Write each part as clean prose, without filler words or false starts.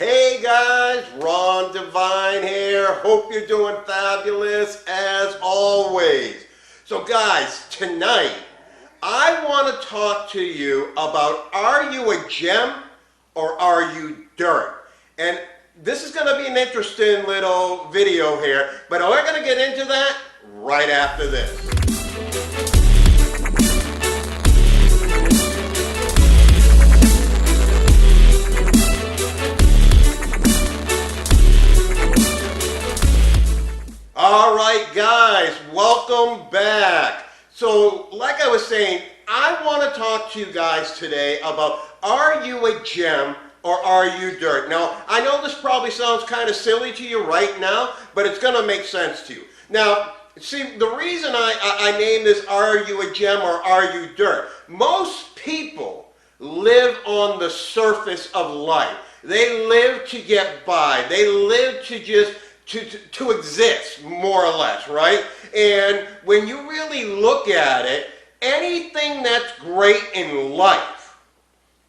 Hey guys, Ron Devine here. Hope you're doing fabulous as always. So guys, tonight I want to talk to you about, are you a gem or are you dirt? And this is going to be an interesting little video here, but we're going to get into that right after this. All right, guys, welcome back. So, like I was saying, I want to talk to you guys today about, are you a gem or are you dirt? Now, I know this probably sounds kind of silly to you right now, but it's going to make sense to you. Now, see, the reason I named this, are you a gem or are you dirt? Most people live on the surface of life. They live to get by. They live to just to exist, more or less, right? And when you really look at it, anything that's great in life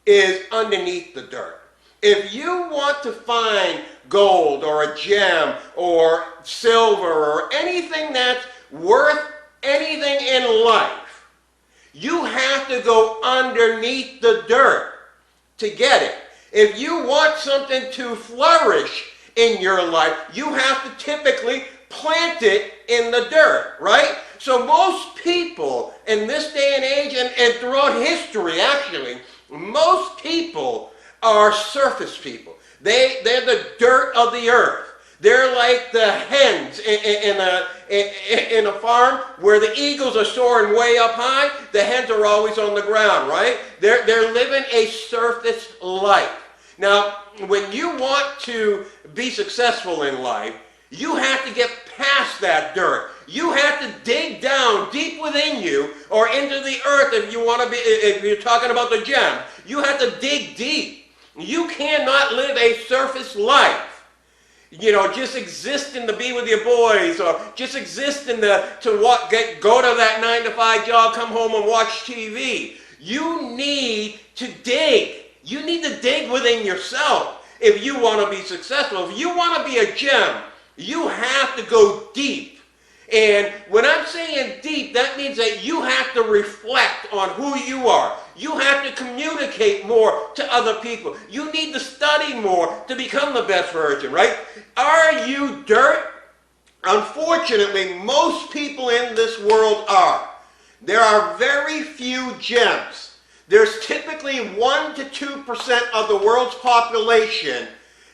is underneath the dirt. If you want to find gold or a gem or silver or anything that's worth anything in life, you have to go underneath the dirt to get it. If you want something to flourish in your life, you have to typically plant it in the dirt, right? So most people in this day and age and throughout history, actually, most people are surface people. They're the dirt of the earth. They're like the hens in a farm where the eagles are soaring way up high. The hens are always on the ground, right? They're living a surface life. Now, when you want to be successful in life, you have to get past that dirt. You have to dig down deep within you or into the earth if you want to be, if you're talking about the gem. You have to dig deep. You cannot live a surface life. You know, just existing to be with your boys or just existing go to that 9-to-5 job, come home and watch TV. You need to dig. You need to dig within yourself if you want to be successful. If you want to be a gem, you have to go deep. And when I'm saying deep, that means that you have to reflect on who you are. You have to communicate more to other people. You need to study more to become the best version, right? Are you dirt? Unfortunately, most people in this world are. There are very few gems. There's typically 1 to 2% of the world's population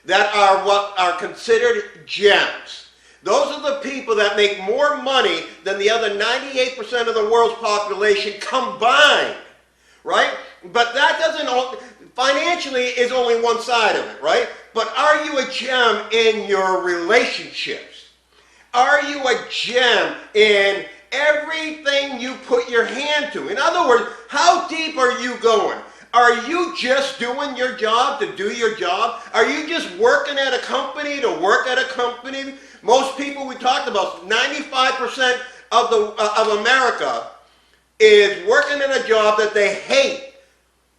that are what are considered gems. Those are the people that make more money than the other 98% of the world's population combined, right? But that doesn't, financially is only one side of it, right? But are you a gem in your relationships? Are you a gem in everything you put your hand to? In other words, how deep are you going? Are you just doing your job to do your job? Are you just working at a company to work at a company? Most people we talked about, 95% of America is working in a job that they hate.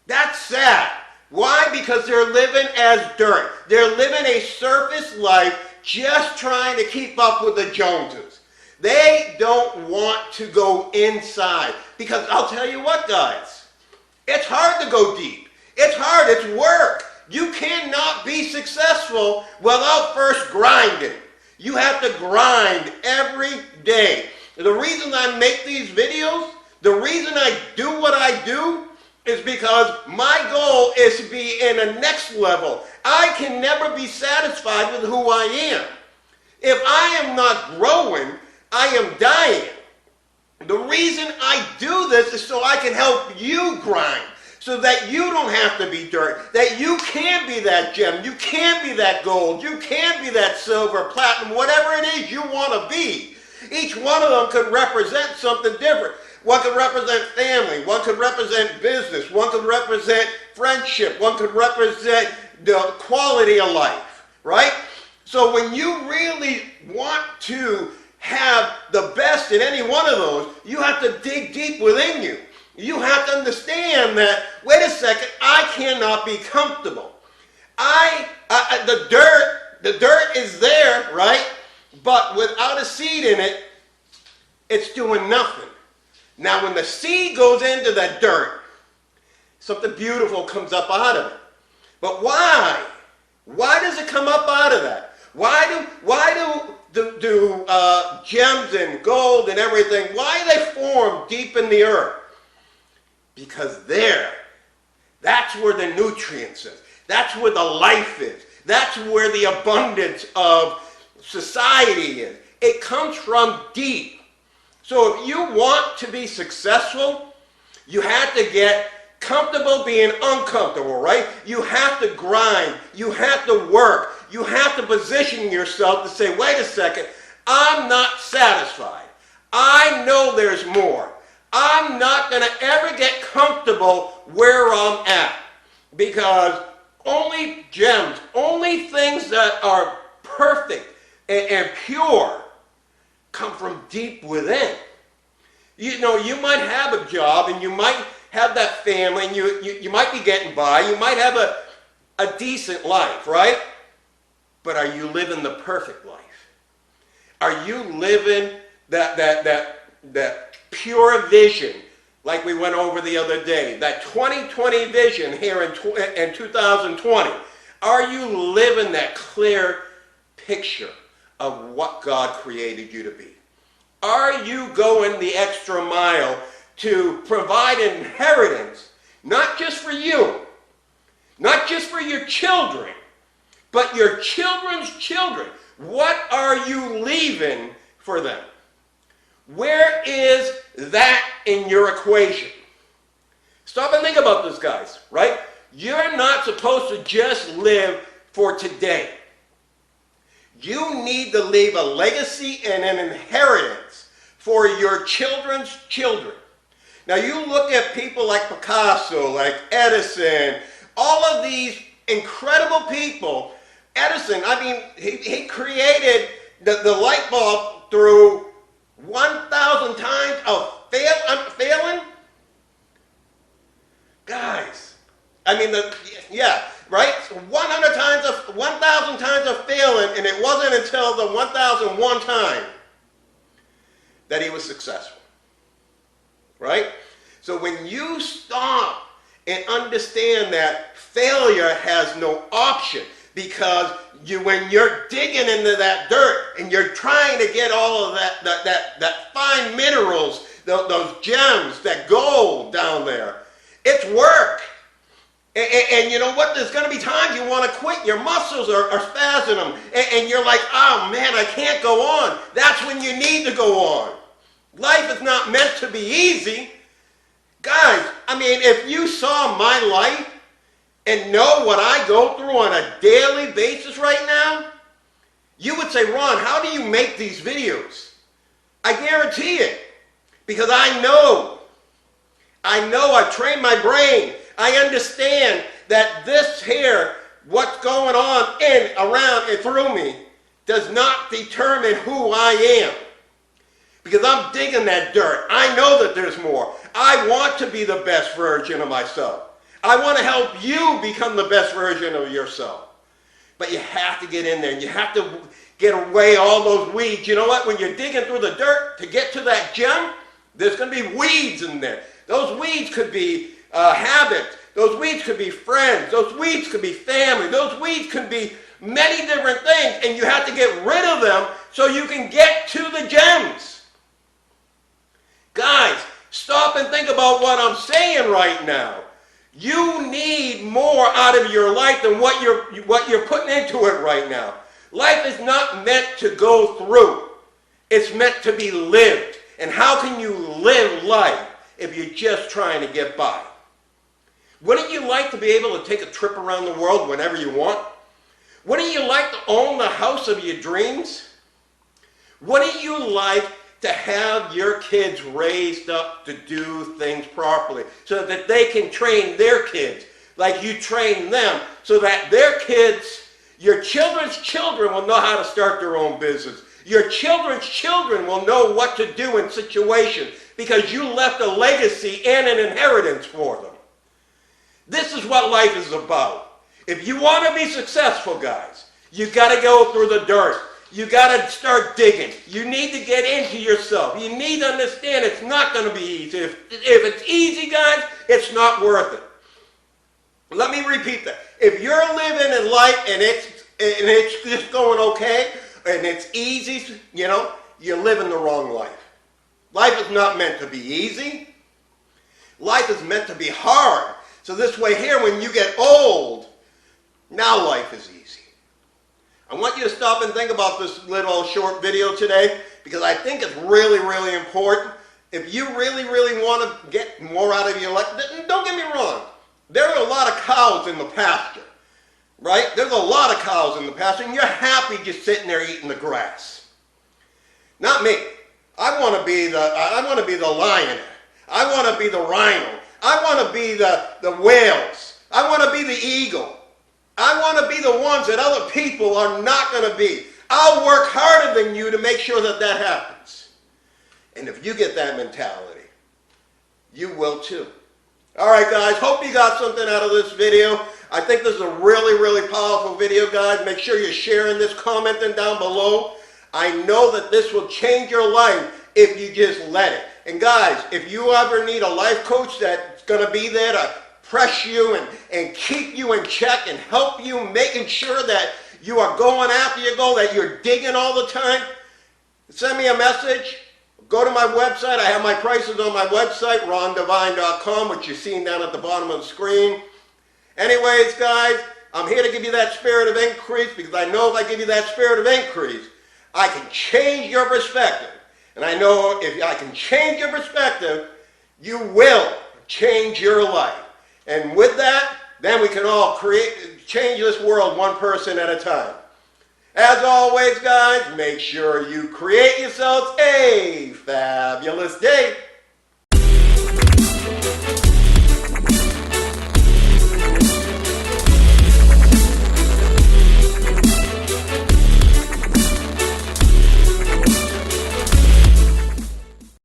That's sad. Why? Because they're living as dirt. They're living a surface life just trying to keep up with the Joneses. They don't want to go inside. Because I'll tell you what, guys, it's hard to go deep. It's hard. It's work. You cannot be successful without first grinding. You have to grind every day. The reason I make these videos, the reason I do what I do, is because my goal is to be in a next level. I can never be satisfied with who I am. If I am not growing, I am dying. The reason I do this is so I can help you grind, so that you don't have to be dirt, that you can be that gem, you can be that gold, you can be that silver, platinum, whatever it is you want to be. Each one of them could represent something different. One could represent family, one could represent business, one could represent friendship, one could represent the quality of life, right? So when you really want to have the best in any one of those, you have to dig deep within you. You have to understand that, wait a second, I cannot be comfortable. the dirt is there, right? But without a seed in it, it's doing nothing. Now when the seed goes into that dirt, something beautiful comes up out of it. But why? Why does it come up out of that? Why do gems and gold and everything, why do they form deep in the earth? Because that's where the nutrients is. That's where the life is. That's where the abundance of society is. It comes from deep. So if you want to be successful, you have to get comfortable being uncomfortable, right? You have to grind. You have to work. You have to position yourself to say, wait a second, I'm not satisfied. I know there's more. I'm not going to ever get comfortable where I'm at, because only gems, only things that are perfect and pure come from deep within. You know, you might have a job and you might have that family and you might be getting by. You might have a decent life, right? But are you living the perfect life? Are you living that pure vision like we went over the other day? That 2020 vision here in 2020. Are you living that clear picture of what God created you to be? Are you going the extra mile to provide an inheritance, not just for you, not just for your children, but your children's children? What are you leaving for them? Where is that in your equation? Stop and think about this, guys, right? You're not supposed to just live for today. You need to leave a legacy and an inheritance for your children's children. Now you look at people like Picasso, like Edison, all of these incredible people. Edison, I mean, he created the light bulb through 1,000 times of failing. Guys, I mean, right? 100 times of 1,000 times of failing, and it wasn't until the 1,001 time that he was successful. Right? So when you stop and understand that failure has no option, because when you're digging into that dirt and you're trying to get all of that fine minerals, those gems, that gold down there, it's work. And you know what? There's going to be times you want to quit. Your muscles are spasming, and you're like, oh man, I can't go on. That's when you need to go on. Life is not meant to be easy. Guys, I mean, if you saw my life and know what I go through on a daily basis right now, you would say, Ron, how do you make these videos? I guarantee it. Because I know I've trained my brain. I understand that this here, what's going on in, around, and through me, does not determine who I am. Because I'm digging that dirt. I know that there's more. I want to be the best version of myself. I want to help you become the best version of yourself. But you have to get in there, and you have to get away all those weeds. You know what? When you're digging through the dirt to get to that gem, there's going to be weeds in there. Those weeds could be habits. Those weeds could be friends. Those weeds could be family. Those weeds could be many different things, and you have to get rid of them so you can get to the gems. Guys, stop and think about what I'm saying right now. You need more out of your life than what you're putting into it right now. Life is not meant to go through. It's meant to be lived. And how can you live life if you're just trying to get by? Wouldn't you like to be able to take a trip around the world whenever you want? Wouldn't you like to own the house of your dreams? Wouldn't you like to have your kids raised up to do things properly so that they can train their kids like you train them, so that their kids, your children's children, will know how to start their own business? Your children's children will know what to do in situations because you left a legacy and an inheritance for them. This is what life is about. If you want to be successful, guys, you got to go through the dirt. You got to start digging. You need to get into yourself. You need to understand it's not going to be easy. If it's easy, guys, it's not worth it. Let me repeat that. If you're living in life and it's just going okay and it's easy, you know, you're living the wrong life. Life is not meant to be easy. Life is meant to be hard. So this way here, when you get old, now life is easy. I want you to stop and think about this little short video today because I think it's really, really important. If you really, really want to get more out of your life, don't get me wrong. There are a lot of cows in the pasture, right? There's a lot of cows in the pasture, and you're happy just sitting there eating the grass. Not me. I want to be the lion. I want to be the rhino. I want to be the whales. I want to be the eagle. I want to be the ones that other people are not going to be. I'll work harder than you to make sure that that happens. And if you get that mentality, you will too. All right, guys, hope you got something out of this video. I think this is a really, really powerful video, guys. Make sure you're sharing this, commenting down below. I know that this will change your life if you just let it. And guys, if you ever need a life coach that's going to be there to press you and keep you in check and help you making sure that you are going after your goal, that you're digging all the time, send me a message. Go to my website. I have my prices on my website, rondevine.com, which you're seeing down at the bottom of the screen. Anyways, guys, I'm here to give you that spirit of increase because I know if I give you that spirit of increase, I can change your perspective. And I know if I can change your perspective, you will change your life. And with that, then we can all change this world one person at a time. As always, guys, make sure you create yourselves a fabulous day.